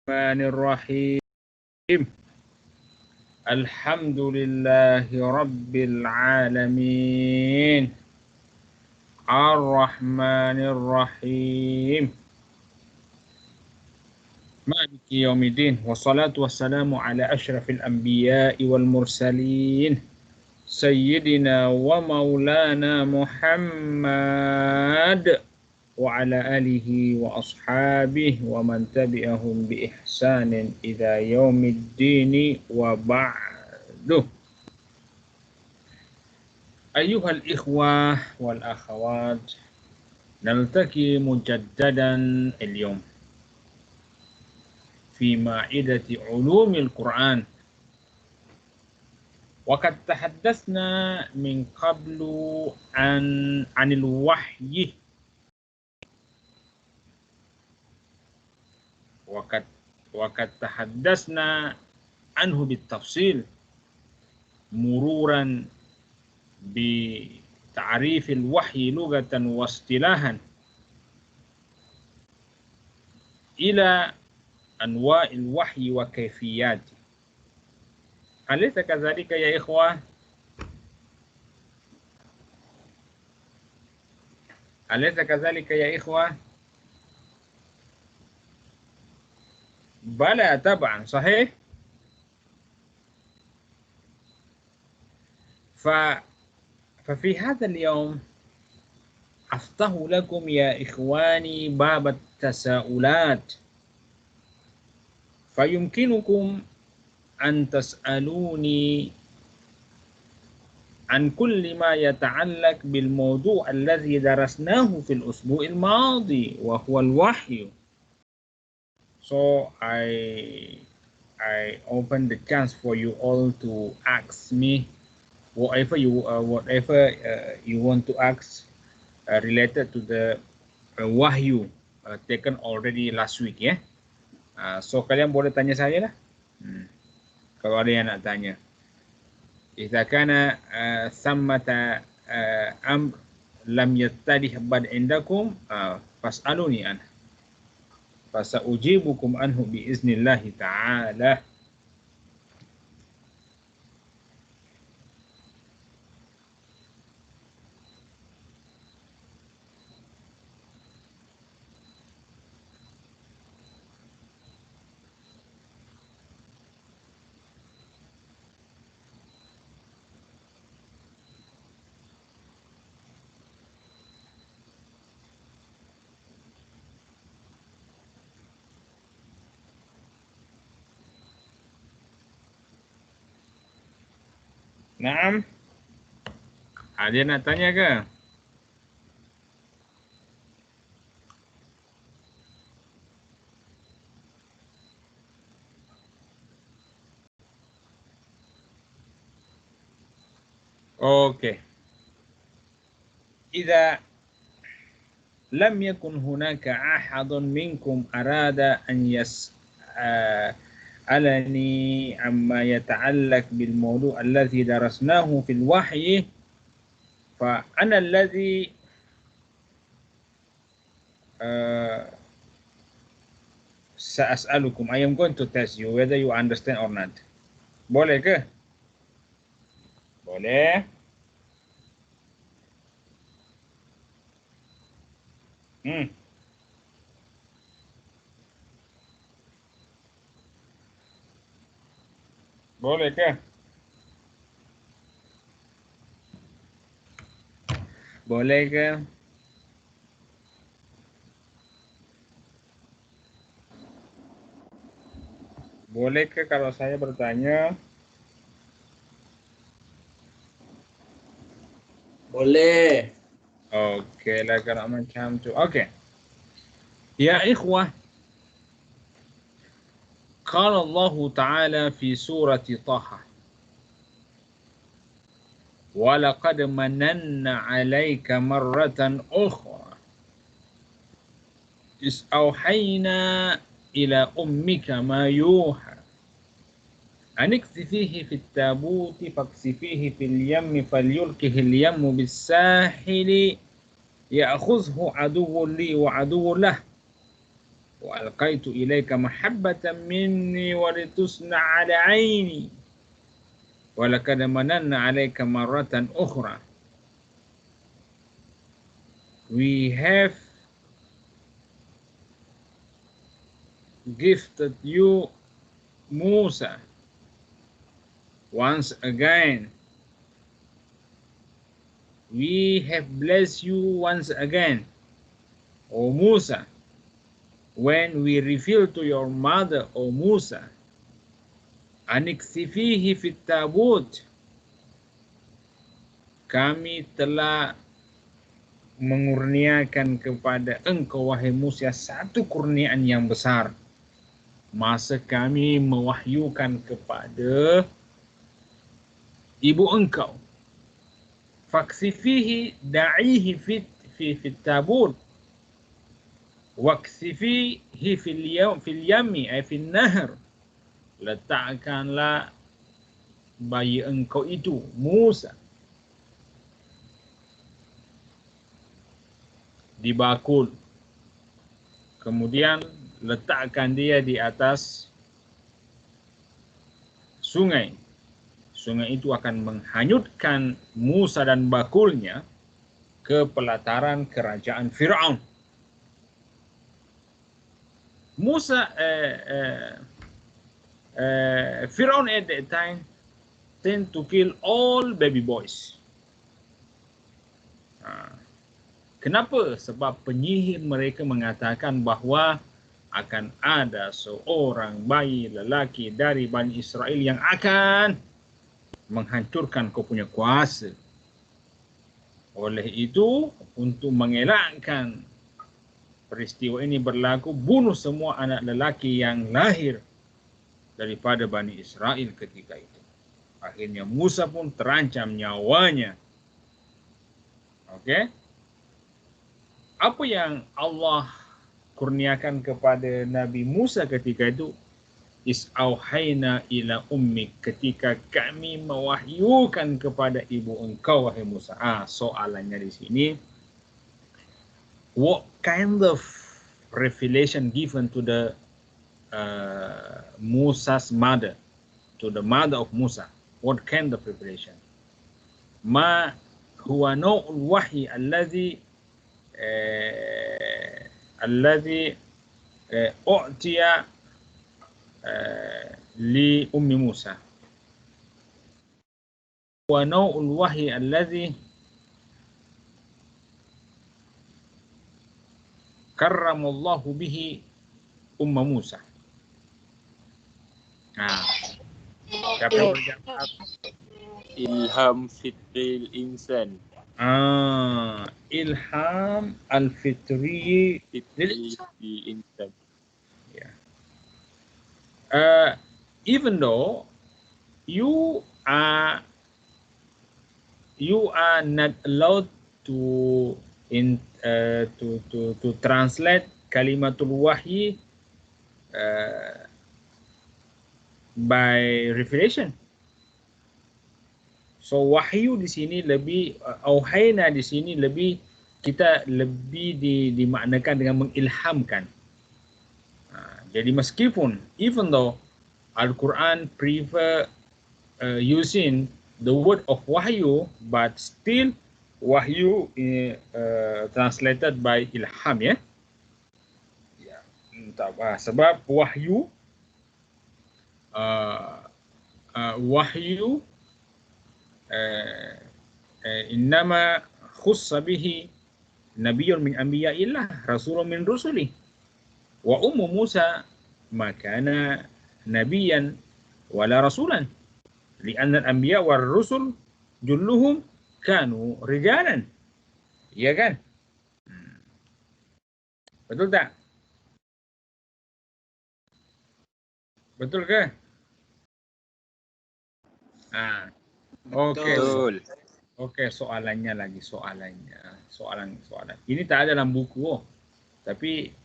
Bismillahirrahmanirrahim. Alhamdulillahi Rabbil Alamin. Ar-Rahmanir-Rahim. Maliki yaumiddin. Wassalatu wassalamu ala ashrafil anbiya'i wal mursalin. Sayyidina wa maulana Muhammad. Wa ala alihi wa ashabihi wa man tabi'ahum bi ihsanin ila yaumiddini wa ba'du. Ayyuhal ikhwah wal akhawat, naltaqi mujaddadan al-yawm fi ma'idati ulumil Qur'an. Wa qad tahaddatsna min qablu anil wahyi وقد تحدثنا عنه بالتفصيل مرورا بتعريف الوحي لغة واصطلاحا إلى أنواع الوحي وكيفياته. أليس كذلك يا إخوة؟ أليس كذلك يا إخوة؟ بلى طبعا صحيح. ففي هذا اليوم أفتح لكم يا إخواني باب التساؤلات، فيمكنكم أن تسألوني عن كل ما يتعلق بالموضوع الذي درسناه في الأسبوع الماضي وهو الوحي. So I open the chance for you all to ask me whatever you want to ask related to the wahyu taken already last week ya. So kalian boleh tanya saya lah. Kalau ada yang nak tanya. Idza kana thammata amr lam yattadih bad indakum fas'aluni anhu. Fasaujibukum anhu biiznillahi ta'ala. Naam. Ada nak tanya ke? Okey. Idza lam yakun hunaka ahadun minkum arada an yas'alani amma yata'allaq bil mawdu' alladhi darasnahu fil wahyi fa ana alladhi sa'as'alukum. I am going to test you whether you understand or not. Boleh ke? Boleh. Boleh ke? Boleh ke? Boleh ke kalau saya bertanya? Boleh. Okey lah kalau macam tu. Okey. Ya ikhwah, qala Allah Ta'ala fi surati Taha, wa laqad mananna 'alaika marratan ukhra is awhayna ila ummika ma yuha anikzifihi fit tabuti faksifihi fil yammi falyulkihi al yammu bis sahili ya'khuzhu aduwwun li wa aduwwun lah wa وألقيت إليك محبة مني ولتصنع على عيني ولقد مننا عليك مرة أخرى. We have gifted you Musa once again. We have blessed you once again, O Musa, when we revealed to your mother, O Musa, aniksifihi fit tabut, kami telah mengurniakan kepada engkau wahai Musa satu kurniaan yang besar masa kami mewahyukan kepada ibu engkau. Faksifihi da'ihi fit tabut waksifihi fil yami ay fil nahr, letakkanlah bayi engkau itu Musa di bakul, kemudian letakkan dia di atas sungai. Sungai itu akan menghanyutkan Musa dan bakulnya ke pelataran kerajaan Fir'aun. Fir'aun at that time tend to kill all baby boys. Kenapa? Sebab penyihir mereka mengatakan bahawa akan ada seorang bayi lelaki dari Bani Israel yang akan menghancurkan kau punya kuasa. Oleh itu, untuk mengelakkan peristiwa ini berlaku, bunuh semua anak lelaki yang lahir daripada Bani Israel ketika itu. Akhirnya Musa pun terancam nyawanya. Okey? Apa yang Allah kurniakan kepada Nabi Musa ketika itu? Is'auhayna ila ummik, ketika kami mewahyukan kepada ibu engkau wahai Musa. Soalannya di sini, what kind of revelation given to the Musa's mother, to the mother of Musa? What kind of revelation? Ma huwa naw'ul wahyi alladhi u'tiya li ummi Musa. Wa naw'ul wahyi alladhi karramallahu bihi umma Musa. Siapa yang berjawab? Ilham fitril insan. Ilham al-fitri Fitril insan. Even though you are not allowed to translate kalimatul wahyi by revelation. So wahyu di sini lebih, auhayna di sini lebih, kita lebih dimaknakan dengan mengilhamkan. Jadi meskipun, even though Al-Quran prefer using the word of wahyu, but still wahyu translated by ilham, ya. Sebab wahyu innama khussa bihi nabiyyun min anbiya'illah, rasulun min rusuli. Wa ummu Musa ma kana nabiyan wala rasulan li'anna al-anbiya war rusul julluhum kanu rijalan. Ya kan? Betul tak? Betul ke? Okey. Betul. Okey, soalan. Ini tak ada dalam buku, tapi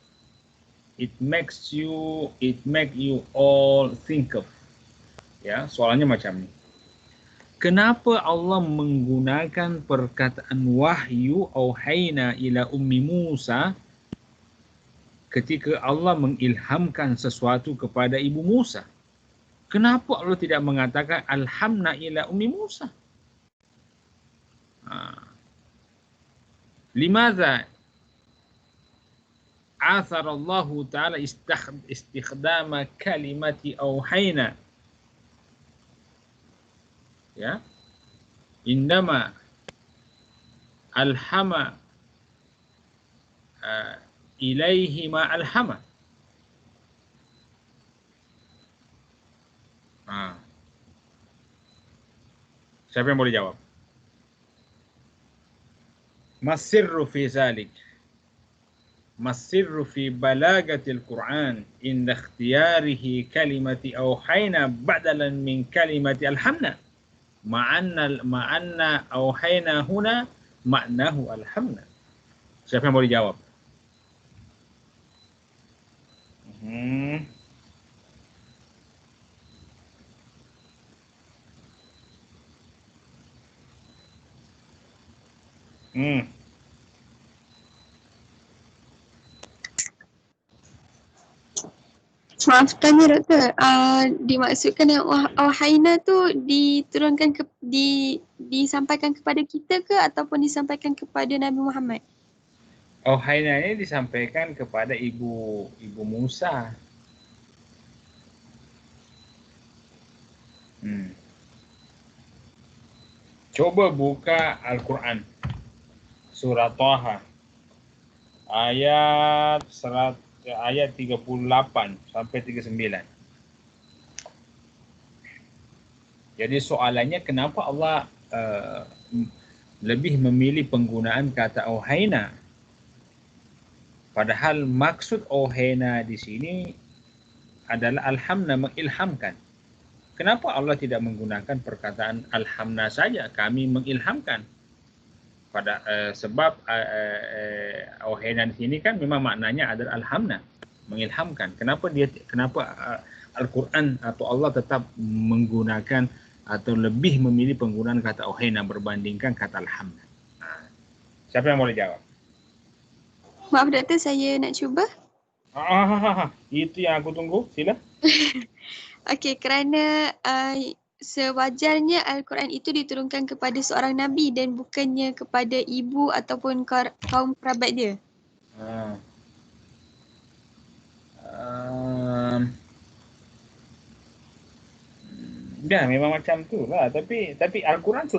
it make you all think of. Ya, soalannya macam ni. Kenapa Allah menggunakan perkataan wahyu auhayna ila ummi Musa ketika Allah mengilhamkan sesuatu kepada Ibu Musa. Kenapa Allah tidak mengatakan alhamna ila ummi Musa? Limadha athara Allah Ta'ala istikhdama kalimati auhayna? Ya. Indama alhama ilaihi ma alhama. Siapa yang boleh jawab? Masirru fi zalik. Masirru fi balagatil Quran inda ikhtiyarihi kalimati auhayna badalan min kalimati alhamna. Ma'anna auhayna huna ma'nahu alhamna. Siapa yang boleh jawab? Maaf tanya doktor, dimaksudkan yang auhayna tu diturunkan disampaikan kepada kita ke ataupun disampaikan kepada Nabi Muhammad? Auhayna ini disampaikan kepada ibu Musa. Coba buka Al-Quran surah Taha ayat 38 sampai 39. Jadi soalannya kenapa Allah lebih memilih penggunaan kata auhayna, padahal maksud auhayna di sini adalah alhamna, mengilhamkan. Kenapa Allah tidak menggunakan perkataan alhamna saja, kami mengilhamkan? Sebab auhayna di sini kan memang maknanya adalah alhamna, mengilhamkan. Kenapa Al-Quran atau Allah tetap menggunakan atau lebih memilih penggunaan kata auhayna berbandingkan kata alhamna? Siapa yang boleh jawab? Maaf doktor, saya nak cuba. Itu yang aku tunggu, sila. Okey, kerana sewajarnya Al-Quran itu diturunkan kepada seorang Nabi dan bukannya kepada ibu ataupun kaum kerabat dia. Ya, memang macam tu lah. Tapi Al-Quran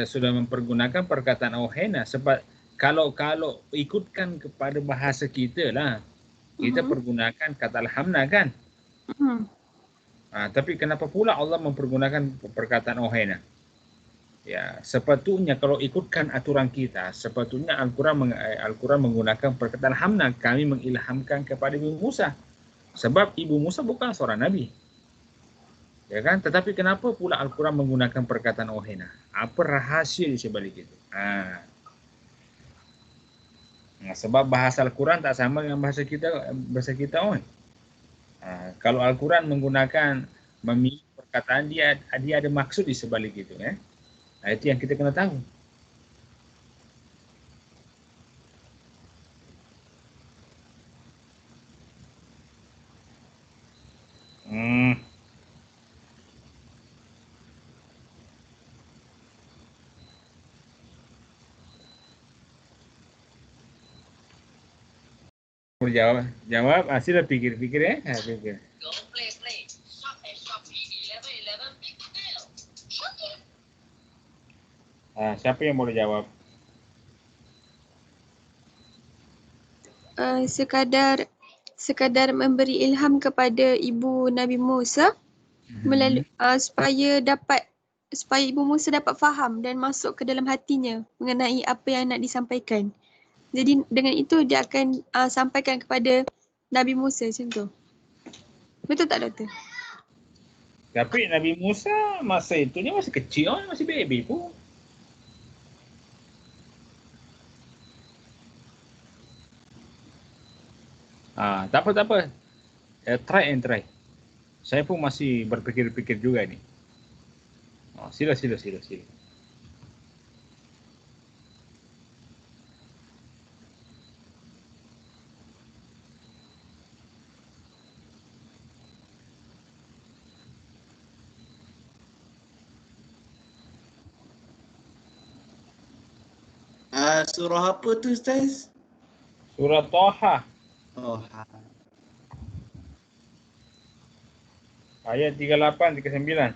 sudah mempergunakan perkataan auhayna. Sebab kalau ikutkan kepada bahasa kita lah, kita pergunakan kata alhamna kan. Tapi kenapa pula Allah mempergunakan perkataan auhayna? Ya, sepatutnya kalau ikutkan aturan kita, sepatutnya Al-Quran menggunakan perkataan alhamna, kami mengilhamkan kepada Ibu Musa. Sebab Ibu Musa bukan seorang nabi. Ya kan? Tetapi kenapa pula Al-Quran menggunakan perkataan auhayna? Apa rahasia di sebalik itu? Sebab bahasa Al-Quran tak sama dengan bahasa kita on. Kalau Al-Quran menggunakan memilih perkataan, dia ada maksud di sebalik itu. Itu yang kita kena tahu. Jawab, sila fikir-fikir fikir. Siapa yang boleh jawab? Sekadar memberi ilham kepada ibu Nabi Musa melalui supaya Ibu Musa dapat faham dan masuk ke dalam hatinya mengenai apa yang nak disampaikan. Jadi dengan itu dia akan sampaikan kepada Nabi Musa macam tu. Betul tak doktor? Tapi Nabi Musa masa itu dia masih kecil, masih baby pun. Tak apa. Try and try. Saya pun masih berpikir-pikir juga ni. Sila. Surah apa tu Ustaz? Surah Taha Oh, ayat 38 39.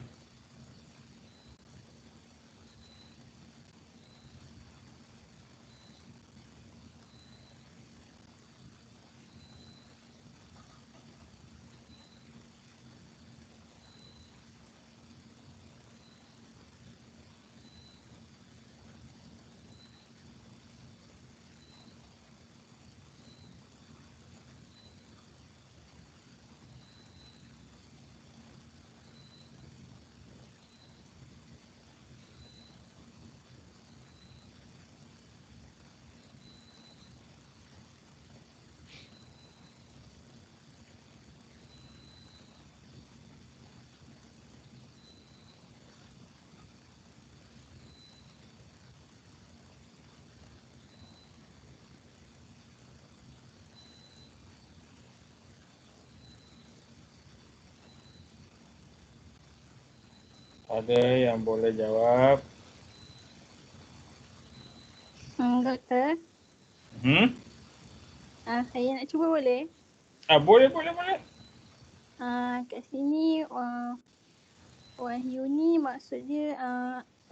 Ada yang boleh jawab? Doktor, saya nak cuba boleh? Boleh, boleh, boleh. Kat sini wahyu ni maksud dia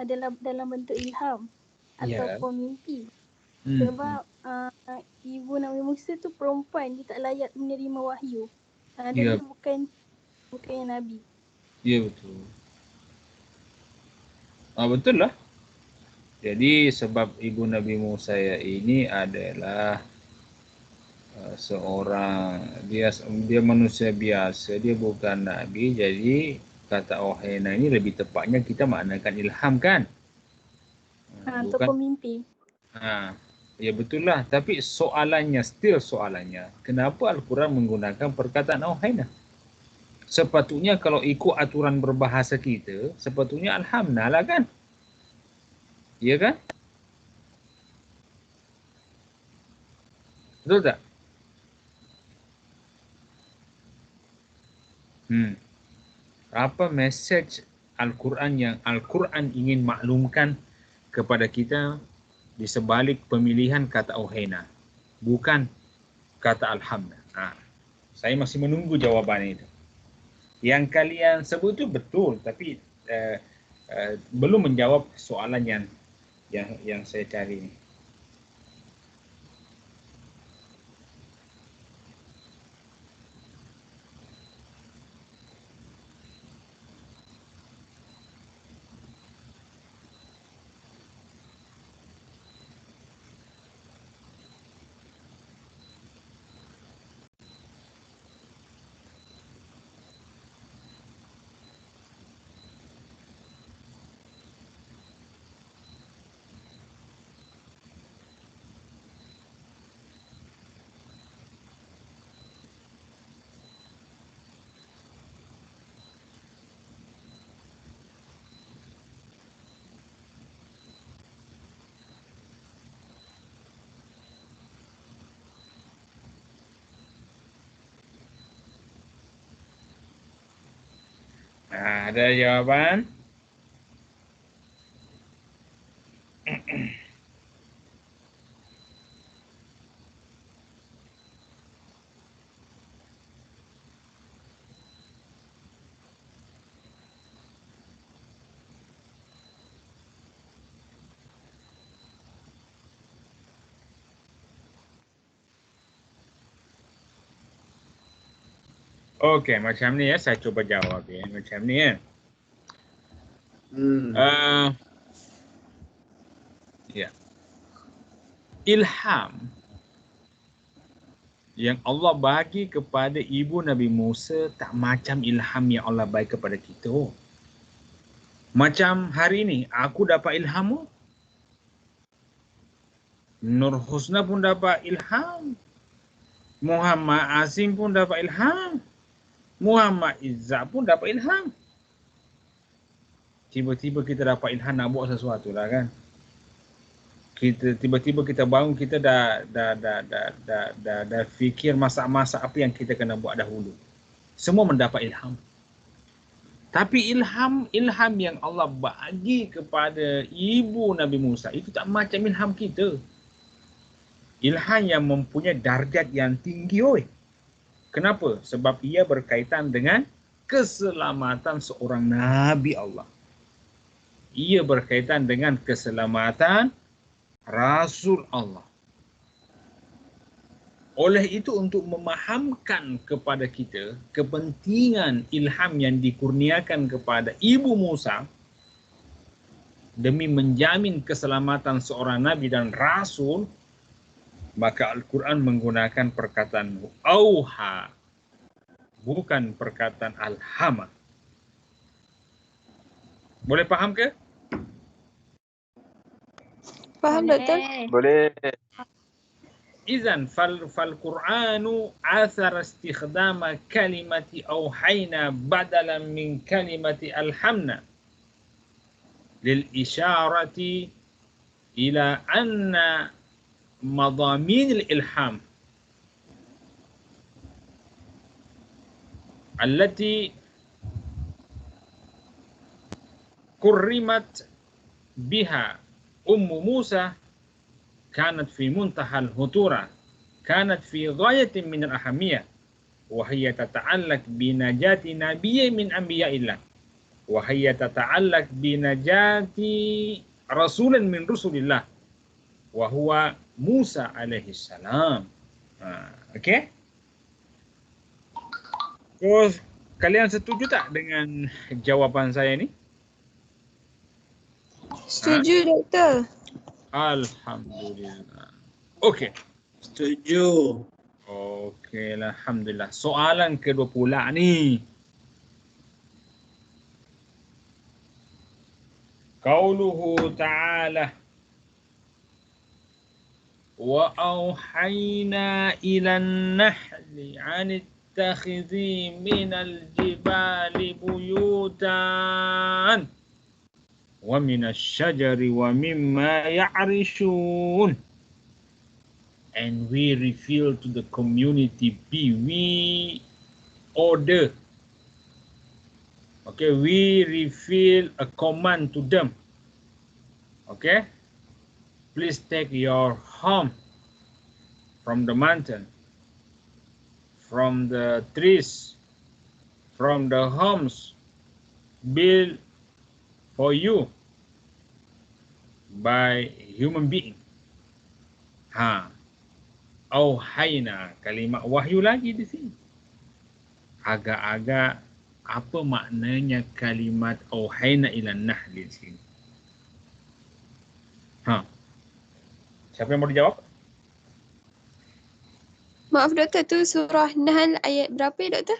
adalah dalam bentuk ilham Ya. ataupun mimpi. Sebab ibu Nabi Musa tu perempuan, dia tak layak menerima wahyu. Dan Ya. dia bukan yang Nabi. Ya, betul. Betul lah. Jadi sebab ibu Nabi Musa ini adalah seorang, dia manusia biasa, dia bukan Nabi. Jadi kata Ohena ini lebih tepatnya kita maknakan ilham kan? Ataupun mimpi. Ya betul lah. Tapi soalannya, kenapa Al-Quran menggunakan perkataan Ohena? Sepatutnya kalau ikut aturan berbahasa kita, sepatutnya alhamdulillah lah kan? Ya kan? Betul tak? Apa mesej Al-Quran yang Al-Quran ingin maklumkan kepada kita di sebalik pemilihan kata Ohena, bukan kata alhamdulillah? Saya masih menunggu jawapan itu. Yang kalian sebut itu betul, tapi belum menjawab soalan yang saya cari ini. Ada jawaban? Okey, macam ni ya, saya cuba jawab ya. Macam ni ya. Ya. Ilham yang Allah bagi kepada ibu Nabi Musa tak macam ilham yang Allah bagi kepada kita. Macam hari ini, aku dapat ilham. Nur Husna pun dapat ilham. Muhammad Azim pun dapat ilham. Muhammad Izzat pun dapat ilham. Tiba-tiba kita dapat ilham nak buat sesuatu lah kan. Tiba-tiba kita bangun, kita dah fikir masak-masak apa yang kita kena buat dahulu. Semua mendapat ilham. Tapi ilham yang Allah bagi kepada ibu Nabi Musa itu tak macam ilham kita. Ilham yang mempunyai darjat yang tinggi. Kenapa? Sebab ia berkaitan dengan keselamatan seorang Nabi Allah. Ia berkaitan dengan keselamatan Rasul Allah. Oleh itu, untuk memahamkan kepada kita kepentingan ilham yang dikurniakan kepada ibu Musa demi menjamin keselamatan seorang Nabi dan Rasul, maka Al-Quran menggunakan perkataan auha, bukan perkataan alhama. Boleh faham ke? Faham, Doktor? Boleh. إذن فالقرآن آثر استخدام كلمة أوحينا بدلا من كلمة ألحمنا للإشارة إلى أن مضامين الإلحام التي كرمت بها أم موسى كانت في منتهى الخطورة، كانت في غاية من الأهمية، وهي تتعلق بنجاة نبي من أنبياء الله، وهي تتعلق بنجاة رسول من رسل الله، وهو موسى عليه السلام. Okey? Terus kalian setuju tak dengan jawapan saya ni? Setuju, Doktor. Alhamdulillah. Okey. Setuju. Okey, alhamdulillah. Soalan kedua pula ni. Qauluhu ta'ala wa auhayna ilan nahli 'an ittakhidhi minal jibali buyutan wa minas syajari wa mimma ya'rishun. And we reveal to the community B, we order. Okay, we reveal a command to them. Okay, please take your home from the mountain, from the trees, from the homes built for you by human being. Auhayna, kalimat wahyu lagi di sini. Agak-agak apa maknanya kalimat auhayna ilan nahli di sini? Siapa yang mau dijawab? Maaf, Doktor, tu surah Nahl ayat berapa ya, Doktor?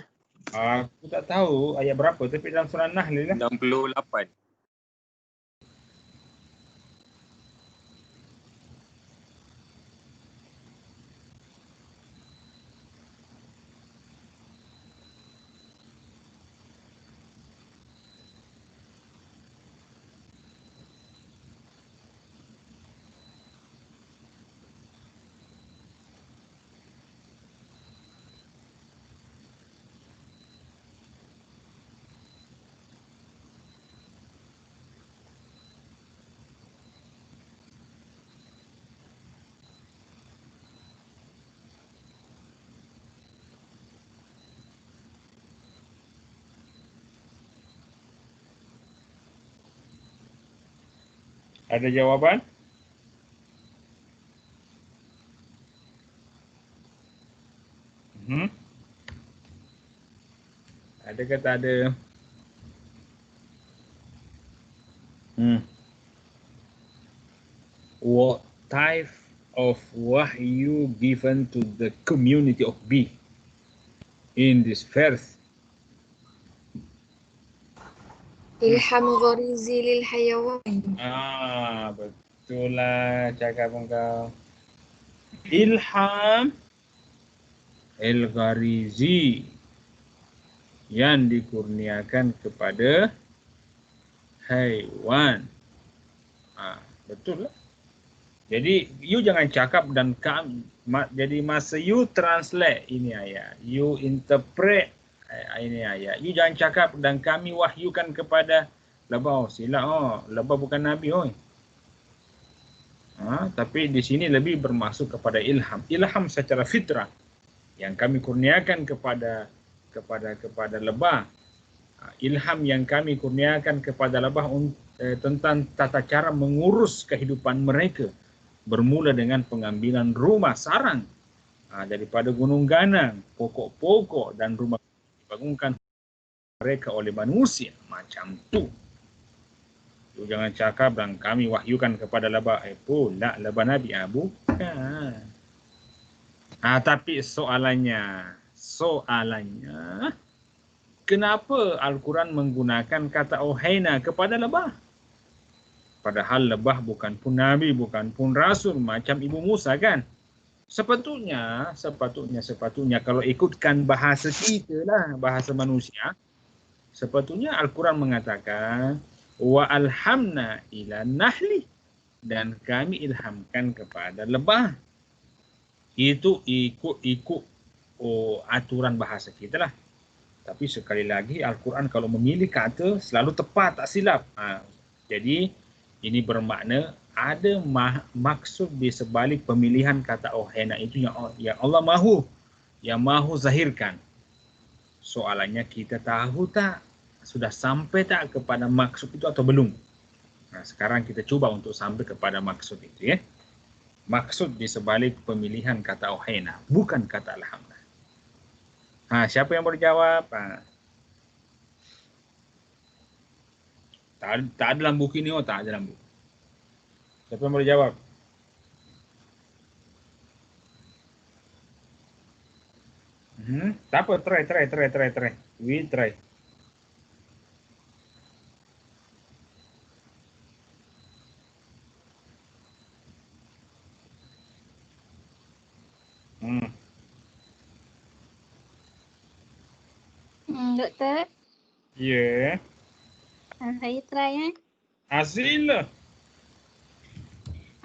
Aku tak tahu ayat berapa, tapi dalam surah Nahl lah. 68. Ada jawapan? Ada ke tak ada? What type of wahyu given to the community of B in this verse? Ilham gharizi lil hayawan. Betul lah cakap engkau. Ilham al-gharizi yang dikurniakan kepada haiwan. Betul lah. Jadi you jangan cakap jadi masa you translate ini ayat, you interpret Ini ayat. You jangan cakap dan kami wahyukan kepada lebah. Silap lebah bukan nabi tapi di sini lebih bermaksud kepada ilham. Ilham secara fitrah yang kami kurniakan kepada lebah. Ilham yang kami kurniakan kepada lebah tentang tata cara mengurus kehidupan mereka, bermula dengan pengambilan rumah sarang daripada gunung ganang, pokok-pokok dan rumah dibangunkan mereka oleh manusia, macam tu. You jangan cakap dan kami wahyukan kepada lebah. Pula lebah Nabi bukan. Tapi soalannya, kenapa Al-Quran menggunakan kata Auhayna kepada lebah? Padahal lebah bukan pun Nabi, bukan pun Rasul macam Ibu Musa kan? Sepatutnya kalau ikutkan bahasa kita lah, bahasa manusia, sepatutnya Al-Quran mengatakan wa alhamna ila nahli, dan kami ilhamkan kepada lebah. Itu ikut aturan bahasa kita lah. Tapi sekali lagi Al-Quran kalau memilih kata selalu tepat, tak silap. Jadi ini bermakna ada maksud di sebalik pemilihan kata Auhayna itu yang Allah mahu zahirkan. Soalannya kita tahu tak? Sudah sampai tak kepada maksud itu atau belum? Sekarang kita cuba untuk sampai kepada maksud itu ya. Maksud di sebalik pemilihan kata Auhayna, bukan kata alhamdulillah. Siapa yang boleh jawab? Tak ada dalam buku ini, tak ada dalam buku. Siapa yang boleh jawab? Tak apa, try. We try. Doktor, Ya. saya try Sila.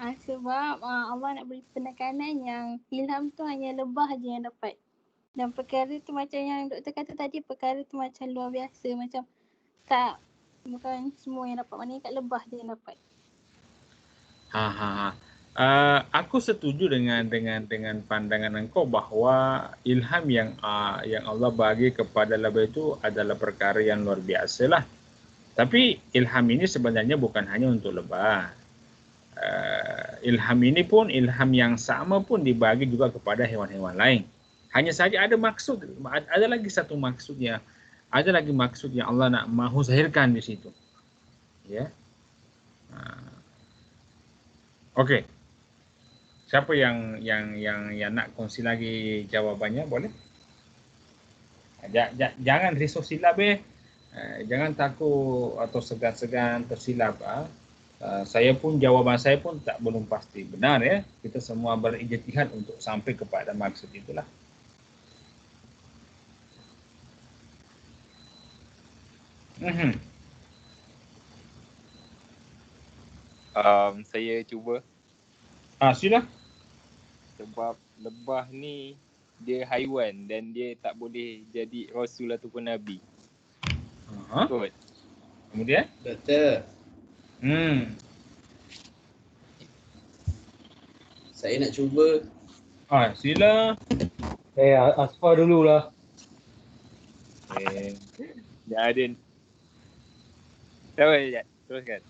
Sebab Allah nak beri penekanan yang ilham tu hanya lebah je yang dapat. Dan perkara tu macam yang doktor kata tadi, perkara tu macam luar biasa, macam bukan semua yang dapat, maknanya kat lebah je yang dapat. Aku setuju dengan pandangan engkau bahawa ilham yang Allah bagi kepada lebah itu adalah perkara yang luar biasa lah. Tapi ilham ini sebenarnya bukan hanya untuk lebah. Ilham ini pun, ilham yang sama pun dibagi juga kepada hewan-hewan lain. Hanya saja ada maksud, ada lagi satu maksudnya, ada lagi maksud yang Allah nak mahu zahirkan di situ. Ya. Okey. Siapa yang nak kongsi lagi jawabannya, boleh? Jangan risau silap jangan takut atau segan-segan tersilap. Jawaban saya pun belum pasti benar ya. Kita semua berijtihad untuk sampai kepada maksud itulah. Saya cuba. Sila. Sebab lebah ni dia haiwan dan dia tak boleh jadi rasul ataupun nabi. Betul. Kemudian? Doktor, saya nak cuba. Sila. Asfar dululah. Dah ada. Teruskan.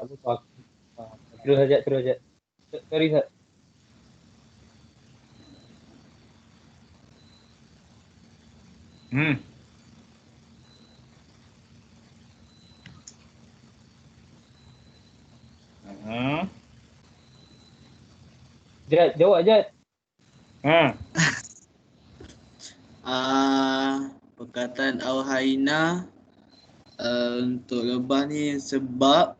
Terus saja. Sorry, Ustaz. Jad, jawab Jad. Perkataan Auhayna untuk lebah ni sebab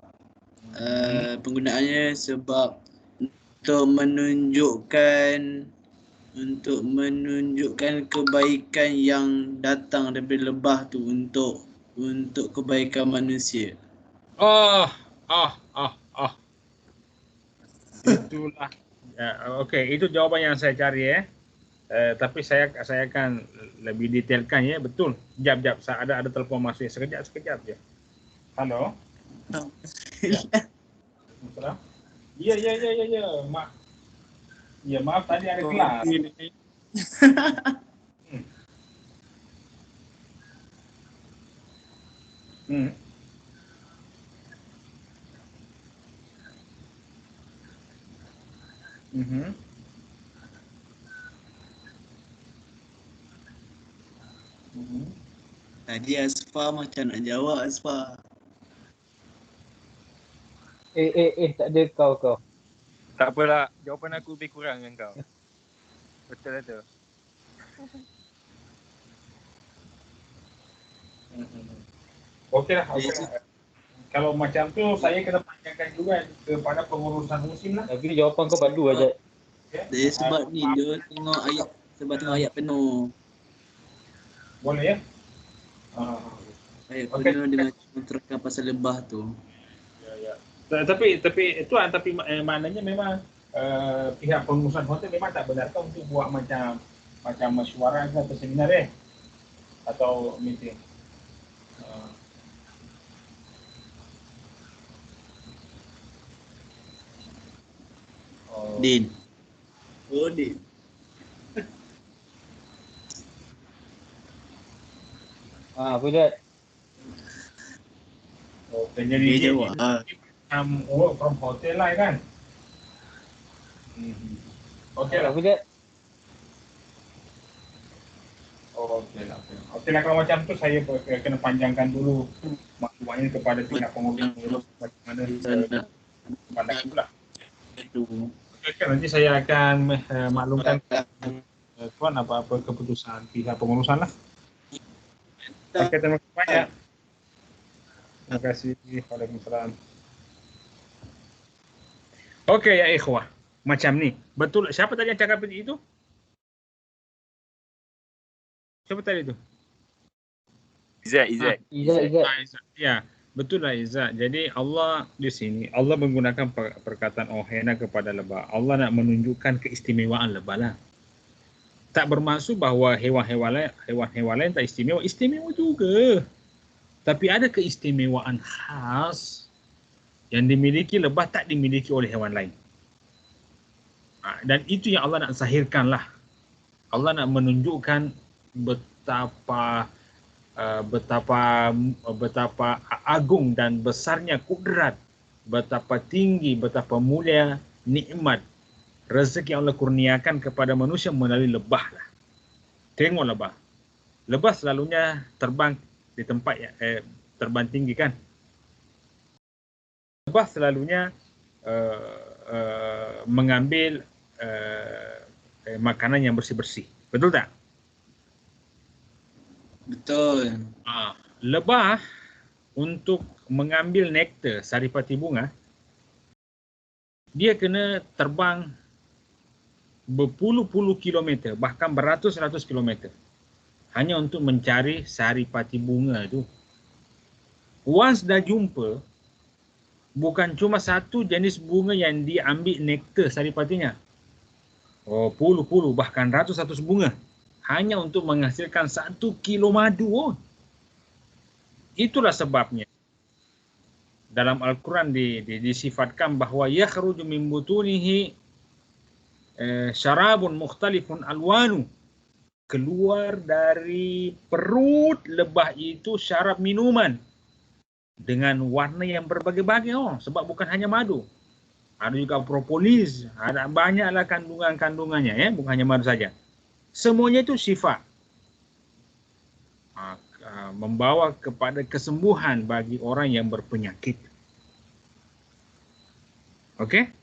penggunaannya sebab untuk menunjukkan kebaikan yang datang daripada lebah tu untuk kebaikan manusia. Itulah. Okey, itu jawapan yang saya cari Tapi saya akan lebih detailkan ya, betul. Jap, ada telefon masuk. Sekejap je. Halo. Ya. Salam. Ya. Maaf tadi ada kelas. Tadi Asfa macam nak jawab Asfa. Tak ada kau. Tak apalah, jawapan aku lebih kurang dengan kau. Betul lah tu. Okeylah. Kalau macam tu saya kena panjangkan juga kepada pengurusan musim lah. Tapi jawapan kau padu aja. Dia sebab ni dia tengok ayat penuh. Boleh ya? Ayat penuh dia macam terangkan pasal lebah tu. Ya. Tapi maknanya memang pihak pengurusan hotel memang tak benarkan untuk buat macam mesyuarat atau seminar atau meeting. Din. Oh, Din. Apa Jad? Jadi Dia jawab. work from hotel lah kan? Okeylah. Apa Jad? Okeylah kalau macam tu saya kena panjangkan dulu maklumatnya kepada pihak pengurus bagaimana pandangan pula. Okey, nanti saya akan maklumkan tuan apa keputusan pihak pengurusan lah. Okey, terima kasih banyak. Terima kasih. Waalaikumsalam. Okey ya ikhwah, macam ni. Betul, siapa tadi yang cakap itu? Siapa tadi itu? Izzat. Ya, betul lah Izzat. Jadi Allah di sini, Allah menggunakan perkataan ohena kepada lebah. Allah nak menunjukkan keistimewaan lebah lah. Tak bermaksud bahawa hewan-hewan lain tak istimewa. Istimewa juga. Tapi ada keistimewaan khas yang dimiliki lebah tak dimiliki oleh hewan lain. Dan itu yang Allah nak zahirkan lah. Allah nak menunjukkan betapa agung dan besarnya kudrat, betapa tinggi, betapa mulia nikmat rezeki yang Allah kurniakan kepada manusia melalui lebah lah. Tengok lebah. Lebah selalunya terbang di tempat terbang tinggi kan. Lebah selalunya mengambil makanan yang bersih-bersih. Betul tak? Betul. Lebah untuk mengambil nektar saripati bunga, dia kena terbang berpuluh-puluh kilometer, bahkan beratus-ratus kilometer hanya untuk mencari saripati bunga tu. Once dah jumpa, bukan cuma satu jenis bunga yang dia ambil nektar saripatinya. Puluh-puluh, bahkan ratus-ratus bunga hanya untuk menghasilkan 1 kilo madu. Itulah sebabnya dalam Al-Quran disifatkan bahawa yakhruju min butunihi syarabun mukhtalifun alwanu. Keluar dari perut lebah itu syarab minuman dengan warna yang berbagai-bagai. Sebab bukan hanya madu. Ada juga propolis, ada banyaklah kandungan-kandungannya, bukan hanya madu saja. Semuanya itu sifat membawa kepada kesembuhan bagi orang yang berpenyakit. Okey?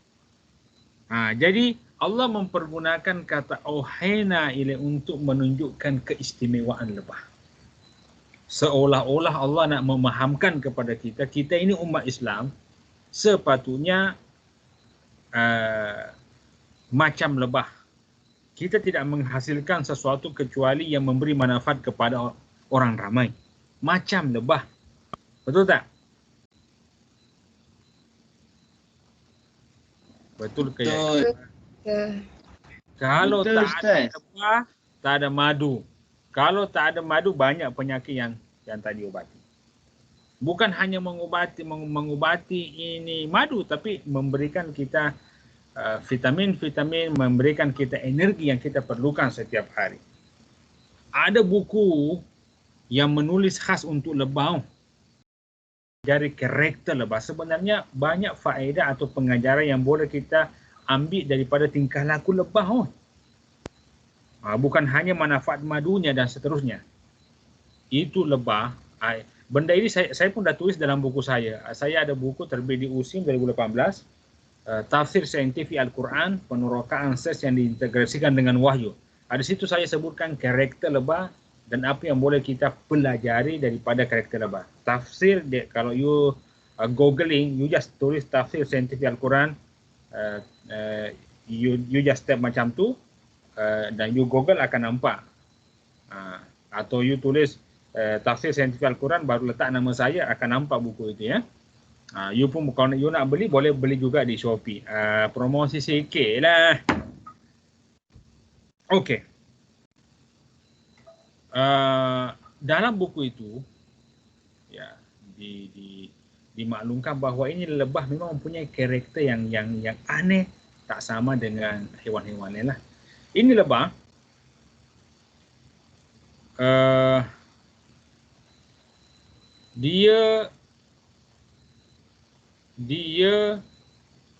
Jadi Allah mempergunakan kata ohena ini untuk menunjukkan keistimewaan lebah. Seolah-olah Allah nak memahamkan kepada kita ini umat Islam sepatutnya macam lebah. Kita tidak menghasilkan sesuatu kecuali yang memberi manfaat kepada orang ramai. Macam lebah. Betul tak? Betul ke? Betul. Kalau Betul, tak ada Ustaz. lebah, tak ada madu. Kalau tak ada madu, banyak penyakit yang tak diobati. Bukan hanya mengobati ini madu, tapi memberikan kita vitamin-vitamin, memberikan kita energi yang kita perlukan setiap hari. Ada buku yang menulis khas untuk lebah. Dari karakter lebah. Sebenarnya banyak faedah atau pengajaran yang boleh kita ambil daripada tingkah laku lebah. Bukan hanya manfaat madunya dan seterusnya. Itu lebah. Benda ini saya pun dah tulis dalam buku saya. Saya ada buku terbit di USIM 2018. Tafsir Saintifik Al-Quran, penerokaan seks yang diintegrasikan dengan wahyu. Di situ saya sebutkan karakter lebah dan apa yang boleh kita pelajari daripada karakter lebah. Tafsir, kalau you googling, you just tulis tafsir Saintifik Al-Quran, you just step macam tu, dan you google akan nampak. Atau you tulis tafsir Saintifik Al-Quran, baru letak nama saya, akan nampak buku itu ya. You pun kalau you nak beli, boleh beli juga di Shopee. Promosi sikit lah. Okey. Dalam buku itu ya dimaklumkan bahawa ini lebah memang mempunyai karakter yang aneh, tak sama dengan hewan-hewan lain lah. Ini lebah dia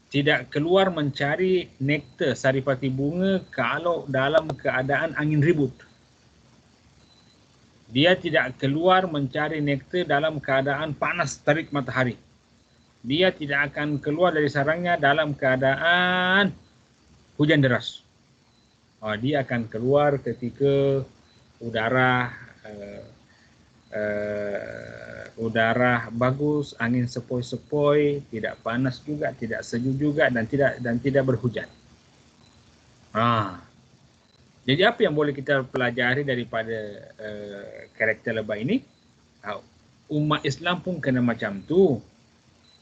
tidak keluar mencari nektar saripati bunga kalau dalam keadaan angin ribut. Dia tidak keluar mencari nektar dalam keadaan panas terik matahari. Dia tidak akan keluar dari sarangnya dalam keadaan hujan deras. Dia akan keluar ketika udara bagus, angin sepoi-sepoi, tidak panas juga, tidak sejuk juga, dan tidak berhujan. Jadi apa yang boleh kita pelajari daripada karakter lebah ini? Umat Islam pun kena macam tu.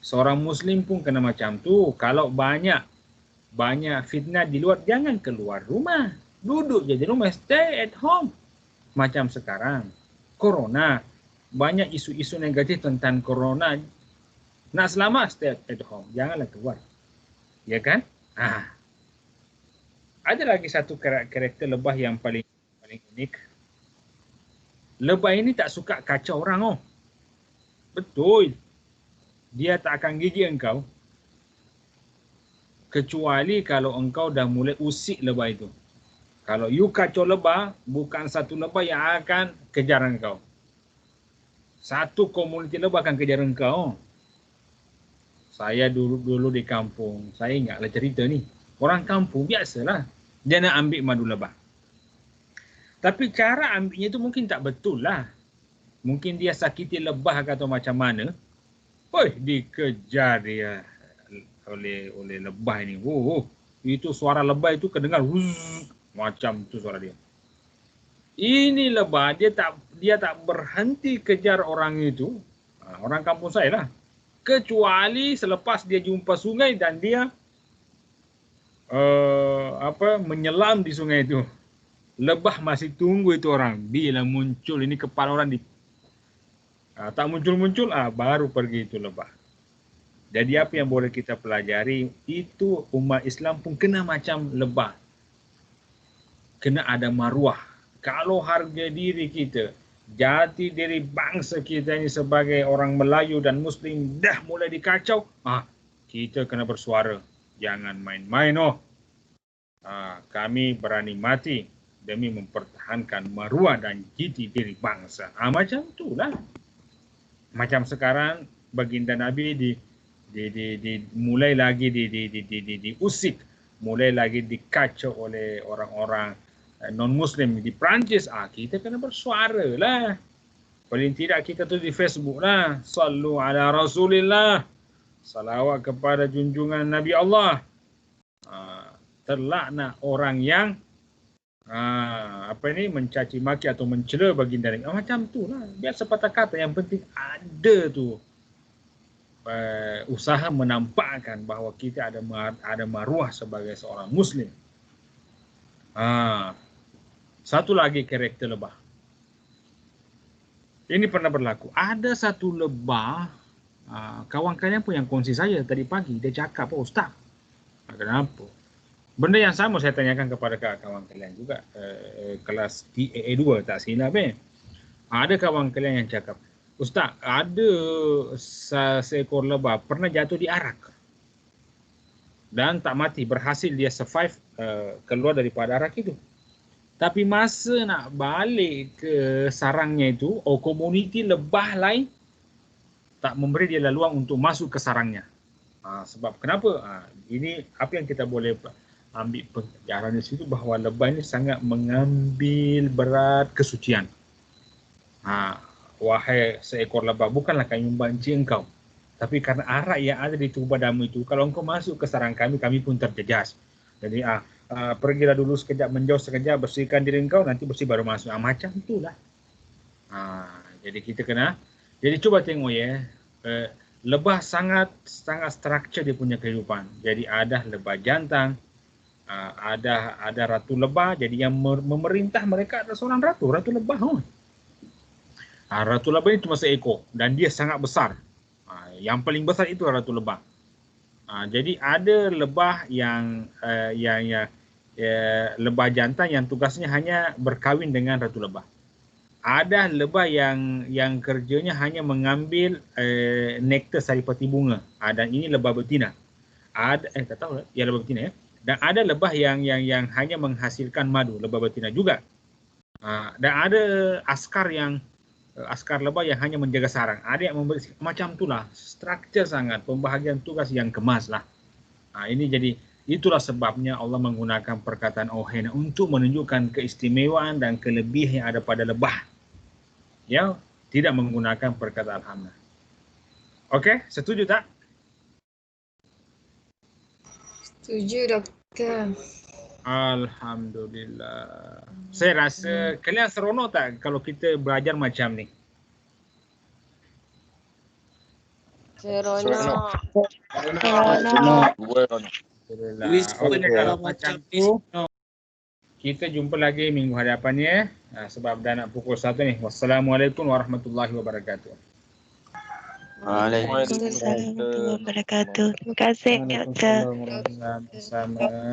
Seorang Muslim pun kena macam tu. Kalau banyak fitnah di luar, jangan keluar rumah. Duduk je di rumah, stay at home. Macam sekarang, corona. Banyak isu-isu negatif tentang corona. Nak selamat, stay at home. Janganlah keluar. Ya kan? Ada lagi satu karakter lebah yang paling unik. Lebah ini tak suka kacau orang. Betul. Dia tak akan gigit engkau. Kecuali kalau engkau dah mulai usik lebah itu. Kalau you kacau lebah, bukan satu lebah yang akan kejar engkau. Satu komuniti lebah akan kejar engkau. Saya dulu di kampung, saya ingatlah cerita ni. Orang kampung biasalah. Dia nak ambil madu lebah. Tapi cara ambilnya itu mungkin tak betul lah. Mungkin dia sakiti lebah atau macam mana. Dikejar dia oleh lebah ini. Itu suara lebah itu kedengar. Macam tu suara dia. Ini lebah, dia tak berhenti kejar orang itu. Orang kampung saya lah. Kecuali selepas dia jumpa sungai dan dia menyelam di sungai itu. Lebah masih tunggu itu orang. Bila muncul ini kepala orang tak muncul-muncul, baru pergi itu lebah. Jadi apa yang boleh kita pelajari, itu umat Islam pun kena macam lebah. Kena ada maruah. Kalau harga diri kita, jati diri bangsa kita ini sebagai orang Melayu dan Muslim dah mulai dikacau, kita kena bersuara. Jangan main-main. Kami berani mati demi mempertahankan maruah dan jati diri bangsa. Macam itulah. Macam sekarang baginda Nabi mulai lagi diusik, mulai lagi dikacau oleh orang-orang non-Muslim di Perancis. Kita kena bersuara lah. Paling tidak kita tu di Facebook lah. Sallu ala Rasulillah. Salawat kepada junjungan Nabi Allah. Terlaknat orang yang mencaci maki atau mencela baginda Nabi. Macam tu lah. Biar sepatah kata, yang penting ada tu usaha menampakkan bahawa kita ada maruah sebagai seorang Muslim. Satu lagi karakter lebah. Ini pernah berlaku. Ada satu lebah, kawan kalian pun yang kongsi saya tadi pagi, dia cakap, Ustaz, kenapa? Benda yang sama saya tanyakan kepada kawan kalian juga, kelas A2 tak silap. Ada kawan kalian yang cakap, Ustaz, ada seekor lebah pernah jatuh di arak dan tak mati, berhasil dia survive keluar daripada arak itu. Tapi masa nak balik ke sarangnya itu, komuniti lebah lain tak memberi dia laluan untuk masuk ke sarangnya. Sebab kenapa? Ini apa yang kita boleh ambil pelajaran di situ, bahawa lebah ini sangat mengambil berat kesucian. Wahai seekor lebah, bukanlah kami membenci engkau, tapi karena arak yang ada di tubuh badanmu itu, kalau engkau masuk ke sarang kami, kami pun terjejas. Jadi pergilah dulu sekejap, menjauh sekejap, bersihkan diri engkau, nanti bersih baru masuk. Macam itulah. Jadi kita kena, jadi cuba tengok ya, lebah sangat struktur dia punya kehidupan. Jadi ada lebah jantan, ada ratu lebah. Jadi yang memerintah mereka adalah seorang ratu lebah. Ratu lebah ini cuma seekor dan dia sangat besar. Yang paling besar itu ratu lebah. Jadi ada lebah yang lebah jantan yang tugasnya hanya berkahwin dengan ratu lebah. Ada lebah yang kerjanya hanya mengambil nektar saripati bunga. Dan ini lebah betina. Tak tahu ya, lebah betina ya. Dan ada lebah yang hanya menghasilkan madu, lebah betina juga. Dan ada askar lebah yang hanya menjaga sarang. Ada yang membersihkan, macam itulah. Struktur sangat, pembahagian tugas yang kemas lah. Ini jadi, itulah sebabnya Allah menggunakan perkataan ohena untuk menunjukkan keistimewaan dan kelebihan yang ada pada lebah. Ya, tidak menggunakan perkataan hamna. Okey, setuju tak? Setuju, Doktor. Alhamdulillah. Saya rasa kalian seronok tak kalau kita belajar macam ni? Seronok. Alhamdulillah. Whisper Okey, kalau kalau macam macam tu, kita jumpa lagi minggu hadapannya. Sebab dah nak pukul 1 ni. Wassalamualaikum warahmatullahi wabarakatuh. Waalaikumsalam warahmatullahi wabarakatuh. Terima kasih, Doktor. Waalaikumsalam warahmatullahi wabarakatuh.